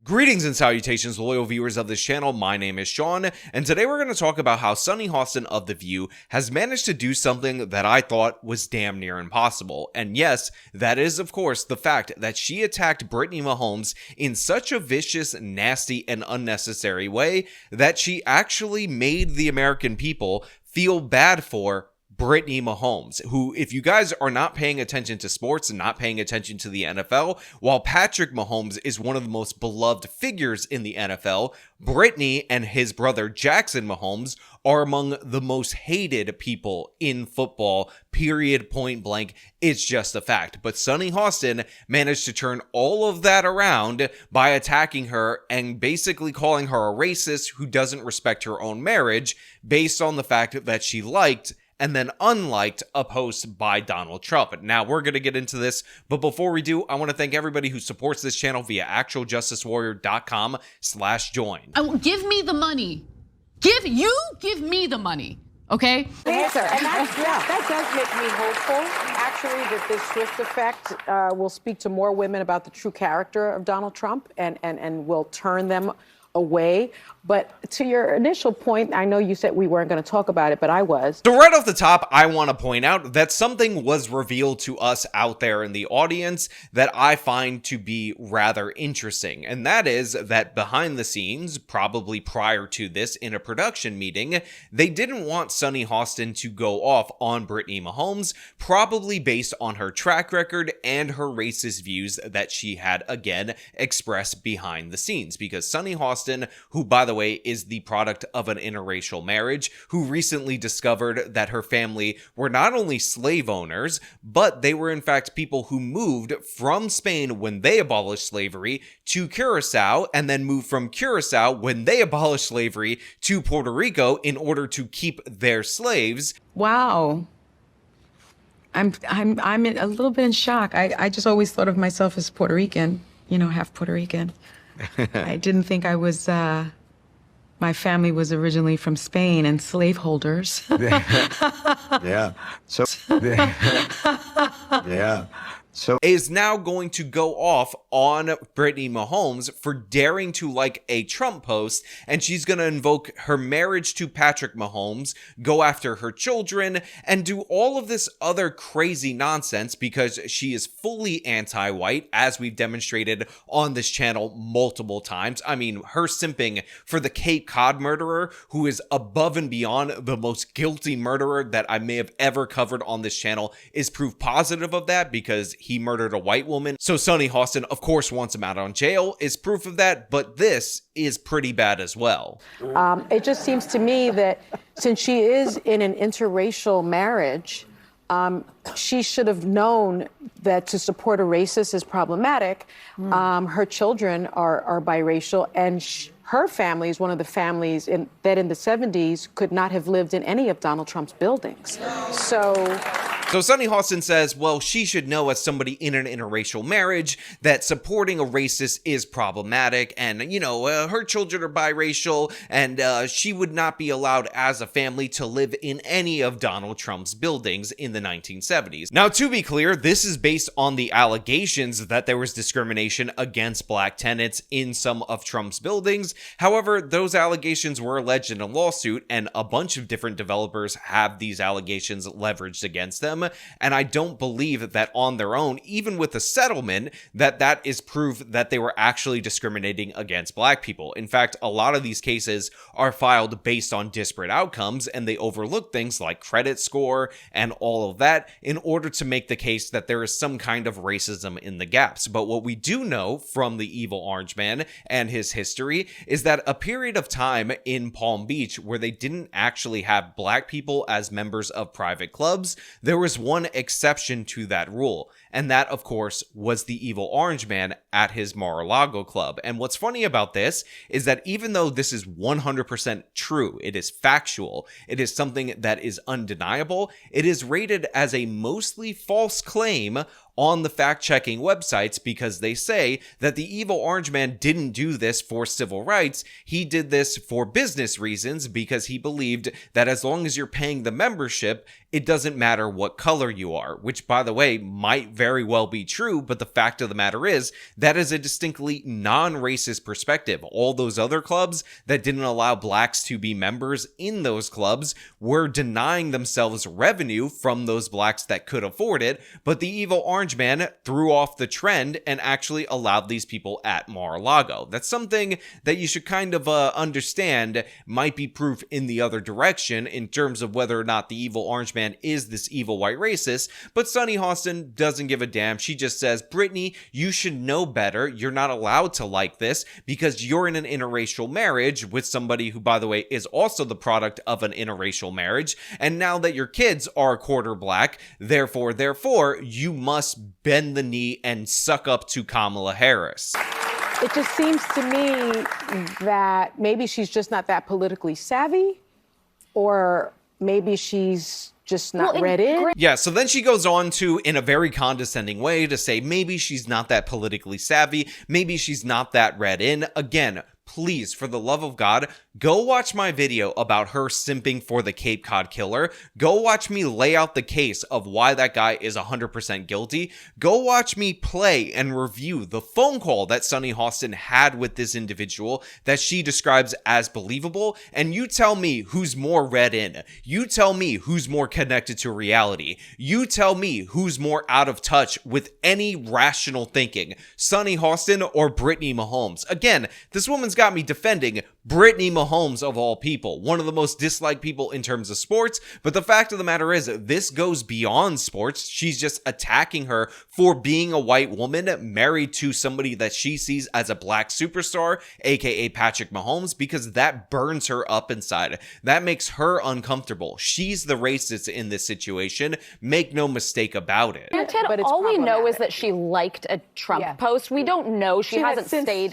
Greetings and salutations, loyal viewers of this channel. My name is Sean, and today we're going to talk about how Sunny Hostin of The View has managed to do something that I thought was damn near impossible. And yes, that is, of course, the fact that she attacked Brittany Mahomes in such a vicious, nasty, and unnecessary way that she actually made the American people feel bad for Brittany Mahomes, who, if you guys are not paying attention to sports and not paying attention to the NFL, while Patrick Mahomes is one of the most beloved figures in the NFL, Brittany and his brother Jackson Mahomes are among the most hated people in football, period, point blank. It's just a fact. But Sunny Hostin managed to turn all of that around by attacking her and basically calling her a racist who doesn't respect her own marriage based on the fact that she liked and then unliked a post by Donald Trump. Now, we're going to get into this, but before we do, I want to thank everybody who supports this channel via actualjusticewarrior.com/join. Give me the money. Give me the money, okay? Answer. And that does make me hopeful, actually, that this swift effect will speak to more women about the true character of Donald Trump and will turn them away. But to your initial point, I know you said we weren't going to talk about it, but I was. So right off the top, I want to point out that something was revealed to us out there in the audience that I find to be rather interesting. And that is that behind the scenes, probably prior to this in a production meeting, they didn't want Sunny Hostin to go off on Brittany Mahomes, probably based on her track record and her racist views that she had again expressed behind the scenes. Because Sunny Hostin, who by the way is the product of an interracial marriage, who recently discovered that her family were not only slave owners, but they were in fact people who moved from Spain when they abolished slavery to Curacao, and then moved from Curacao when they abolished slavery to Puerto Rico in order to keep their slaves. Wow. I'm a little bit in shock. I just always thought of myself as Puerto Rican, you know, half Puerto Rican. I didn't think I was, my family was originally from Spain and slaveholders. Yeah. So, yeah. So is now going to go off on Brittany Mahomes for daring to like a Trump post, and she's going to invoke her marriage to Patrick Mahomes, go after her children, and do all of this other crazy nonsense because she is fully anti-white, as we've demonstrated on this channel multiple times. I mean, her simping for the Cape Cod murderer, who is above and beyond the most guilty murderer that I may have ever covered on this channel, is proof positive of that, because he murdered a white woman. So Sunny Hostin, of course, wants him out on jail, is proof of that, but this is pretty bad as well. It just seems to me that since she is in an interracial marriage, she should have known that to support a racist is problematic. Her children are biracial, and her family is one of the families that in the 70s could not have lived in any of Donald Trump's buildings. So Sunny Hostin says, well, she should know as somebody in an interracial marriage that supporting a racist is problematic, and, you know, her children are biracial, and she would not be allowed as a family to live in any of Donald Trump's buildings in the 1970s. Now, to be clear, this is based on the allegations that there was discrimination against black tenants in some of Trump's buildings. However, those allegations were alleged in a lawsuit, and a bunch of different developers have these allegations leveraged against them. And I don't believe that on their own, even with a settlement, that is proof that they were actually discriminating against black people. In fact, a lot of these cases are filed based on disparate outcomes, and they overlook things like credit score and all of that in order to make the case that there is some kind of racism in the gaps. But what we do know from the evil orange man and his history is that a period of time in Palm Beach where they didn't actually have black people as members of private clubs, there was one exception to that rule, and that, of course, was the evil orange man at his Mar-a-Lago club. And what's funny about this is that even though this is 100% true, it is factual, it is something that is undeniable, it is rated as a mostly false claim on the fact-checking websites because they say that the evil orange man didn't do this for civil rights. He did this for business reasons because he believed that as long as you're paying the membership, it doesn't matter what color you are, which, by the way, might very well be true, but the fact of the matter is that is a distinctly non-racist perspective. All those other clubs that didn't allow blacks to be members in those clubs were denying themselves revenue from those blacks that could afford it, but the evil orange man threw off the trend and actually allowed these people at Mar-a-Lago. That's something that you should kind of understand might be proof in the other direction in terms of whether or not the evil orange man is this evil white racist, but Sunny Hostin doesn't give a damn. She just says, Brittany, you should know better. You're not allowed to like this because you're in an interracial marriage with somebody who, by the way, is also the product of an interracial marriage, and now that your kids are a quarter black, therefore, you must bend the knee and suck up to Kamala Harris. It just seems to me that maybe she's just not that politically savvy, or maybe she's just not read in. Yeah, so then she goes on to, in a very condescending way, to say maybe she's not that politically savvy, maybe she's not that read in. Again, please, for the love of God, go watch my video about her simping for the Cape Cod killer. Go watch me lay out the case of why that guy is 100% guilty. Go watch me play and review the phone call that Sunny Hostin had with this individual that she describes as believable, and you tell me who's more read in. You tell me who's more connected to reality. You tell me who's more out of touch with any rational thinking, Sunny Hostin or Brittany Mahomes. Again, this woman's got me defending Brittany Mahomes of all people, one of the most disliked people in terms of sports, but the fact of the matter is this goes beyond sports. She's just attacking her for being a white woman married to somebody that she sees as a black superstar, aka Patrick Mahomes, because that burns her up inside. That makes her uncomfortable. She's the racist in this situation. Make no mistake about it. Granted, all we know is that she liked a Trump post. We don't know. She hasn't stated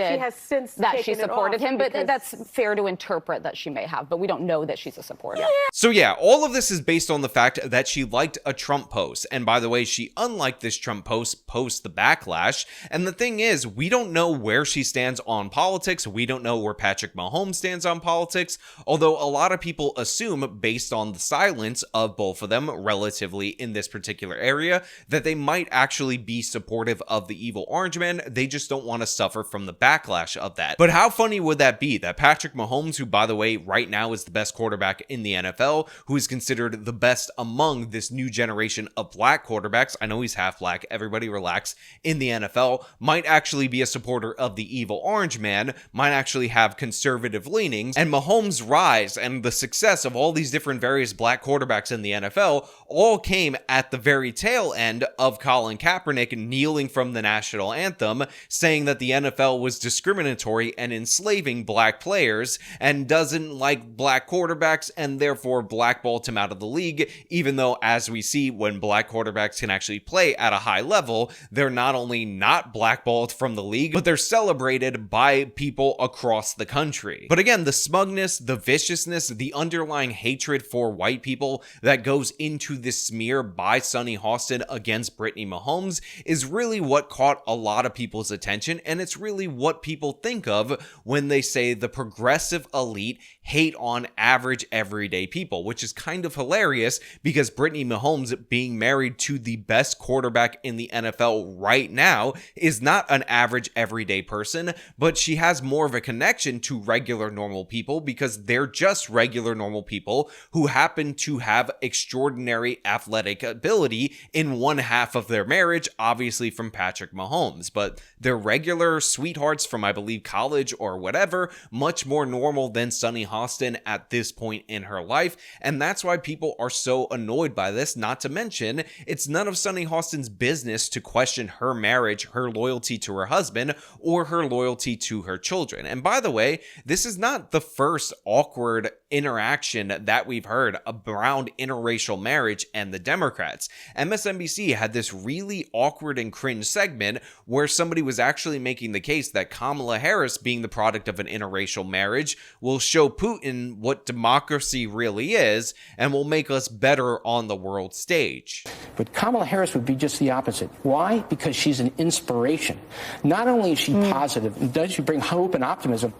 that she supported him, but that's fair to interpret that she may have, but we don't know that she's a supporter. So yeah, all of this is based on the fact that she liked a Trump post. And by the way, she unliked this Trump post post the backlash. And the thing is, we don't know where she stands on politics. We don't know where Patrick Mahomes stands on politics, although a lot of people assume, based on the silence of both of them relatively in this particular area, that they might actually be supportive of the evil orange man. They just don't want to suffer from the backlash of that. But how funny would that be that Patrick Mahomes, who by the way right now is the best quarterback in the NFL, who is considered the best among this new generation of black quarterbacks, I know he's half black, everybody relax, in the NFL, might actually be a supporter of the evil orange man, might actually have conservative leanings, and Mahomes' rise and the success of all these different various black quarterbacks in the NFL all came at the very tail end of Colin Kaepernick kneeling from the national anthem, saying that the NFL was discriminatory and enslaving black players and doesn't like black quarterbacks and therefore blackballed him out of the league, even though, as we see, when black quarterbacks can actually play at a high level, they're not only not blackballed from the league, but they're celebrated by people across the country. But again, the smugness, the viciousness, the underlying hatred for white people that goes into this smear by Sunny Hostin against Brittany Mahomes is really what caught a lot of people's attention, and it's really what people think of when they say the progressive elite hate on average everyday people, which is kind of hilarious because Brittany Mahomes, being married to the best quarterback in the NFL right now, is not an average everyday person, but she has more of a connection to regular normal people because they're just regular normal people who happen to have extraordinary athletic ability in one half of their marriage, obviously from Patrick Mahomes, but they're regular sweethearts from, I believe, college or whatever, much more normal than Sunny Hostin at this point in her life, and that's why people are so annoyed by this. Not to mention, it's none of Sunny Hostin's business to question her marriage, her loyalty to her husband, or her loyalty to her children. And by the way, this is not the first awkward interaction that we've heard around interracial marriage and the Democrats. MSNBC had this really awkward and cringe segment where somebody was actually making the case that Kamala Harris, being the product of an interracial interracial marriage will show Putin what democracy really is and will make us better on the world stage. But Kamala Harris would be just the opposite. Why? Because she's an inspiration. Not only is she positive and does she bring hope and optimism,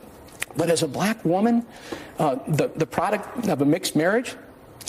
but as a black woman, the product of a mixed marriage,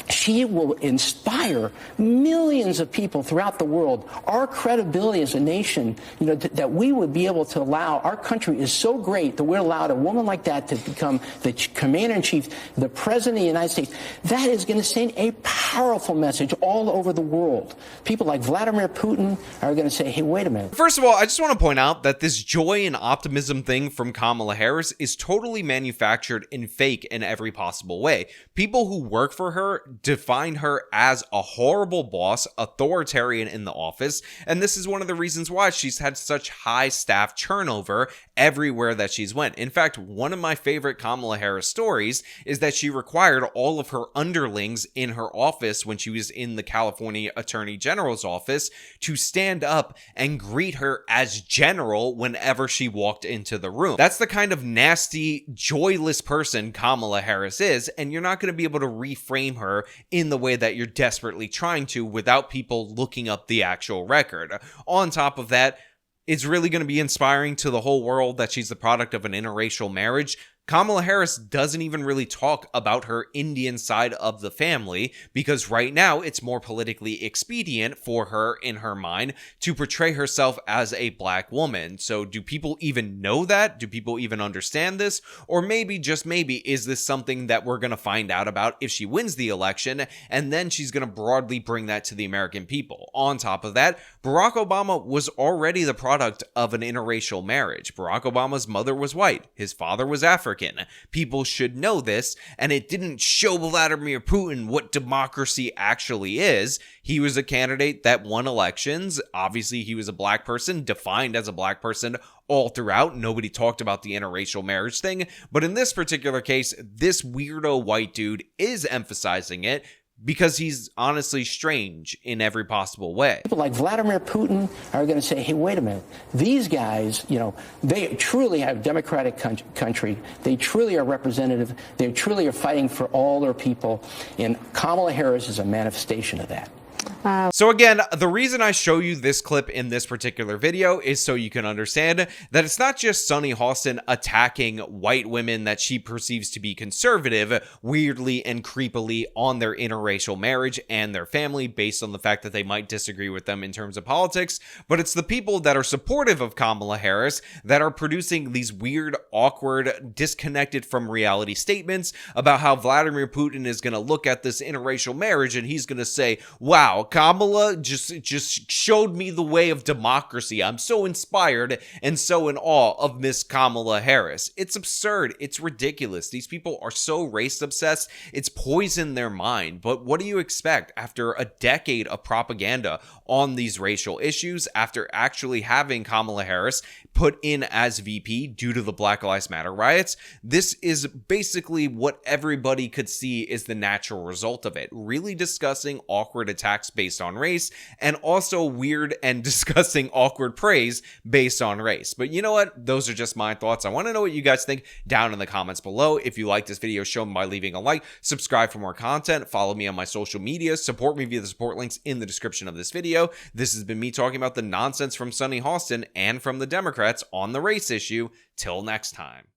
she will inspire millions of people throughout the world. Our credibility as a nation, that we would be able to allow, our country is so great that we're allowed a woman like that to become the commander-in-chief, the president of the United States. That is going to send a powerful message all over the world. People like Vladimir Putin are going to say, hey, wait a minute. First of all, I just want to point out that this joy and optimism thing from Kamala Harris is totally manufactured and fake in every possible way. People who work for her define her as a horrible boss, authoritarian in the office, and this is one of the reasons why she's had such high staff turnover everywhere that she's went. In fact, one of my favorite Kamala Harris stories is that she required all of her underlings in her office when she was in the California Attorney General's office to stand up and greet her as general whenever she walked into the room. That's the kind of nasty, joyless person Kamala Harris is, and you're not going to be able to reframe her in the way that you're desperately trying to without people looking up the actual record. On top of that, it's really going to be inspiring to the whole world that she's the product of an interracial marriage. Kamala Harris doesn't even really talk about her Indian side of the family because right now it's more politically expedient for her, in her mind, to portray herself as a black woman. So do people even know that? Do people even understand this? Or maybe, just maybe, is this something that we're going to find out about if she wins the election, and then she's going to broadly bring that to the American people? On top of that, Barack Obama was already the product of an interracial marriage. Barack Obama's mother was white. His father was African. People should know this, and it didn't show Vladimir Putin what democracy actually is. He was a candidate that won elections. Obviously, he was a black person, defined as a black person all throughout. Nobody talked about the interracial marriage thing, but in this particular case, this weirdo white dude is emphasizing it because he's honestly strange in every possible way. People like Vladimir Putin are going to say, hey, wait a minute. These guys, they truly have a democratic country. They truly are representative. They truly are fighting for all their people. And Kamala Harris is a manifestation of that. So again, the reason I show you this clip in this particular video is so you can understand that it's not just Sunny Hostin attacking white women that she perceives to be conservative weirdly and creepily on their interracial marriage and their family based on the fact that they might disagree with them in terms of politics, but it's the people that are supportive of Kamala Harris that are producing these weird, awkward, disconnected from reality statements about how Vladimir Putin is going to look at this interracial marriage and he's going to say, wow, Kamala just showed me the way of democracy. I'm so inspired and so in awe of Miss Kamala Harris. It's absurd. It's ridiculous. These people are so race obsessed. It's poisoned their mind. But what do you expect after a decade of propaganda on these racial issues, after actually having Kamala Harris put in as VP due to the Black Lives Matter riots? This is basically what everybody could see is the natural result of it. Really discussing awkward attacks based on race, and also weird and disgusting awkward praise based on race. But you know what? Those are just my thoughts. I want to know what you guys think down in the comments below. If you like this video, show me by leaving a like, subscribe for more content, follow me on my social media, support me via the support links in the description of this video. This has been me talking about the nonsense from Sunny Hostin and from the Democrats on the race issue. Till next time.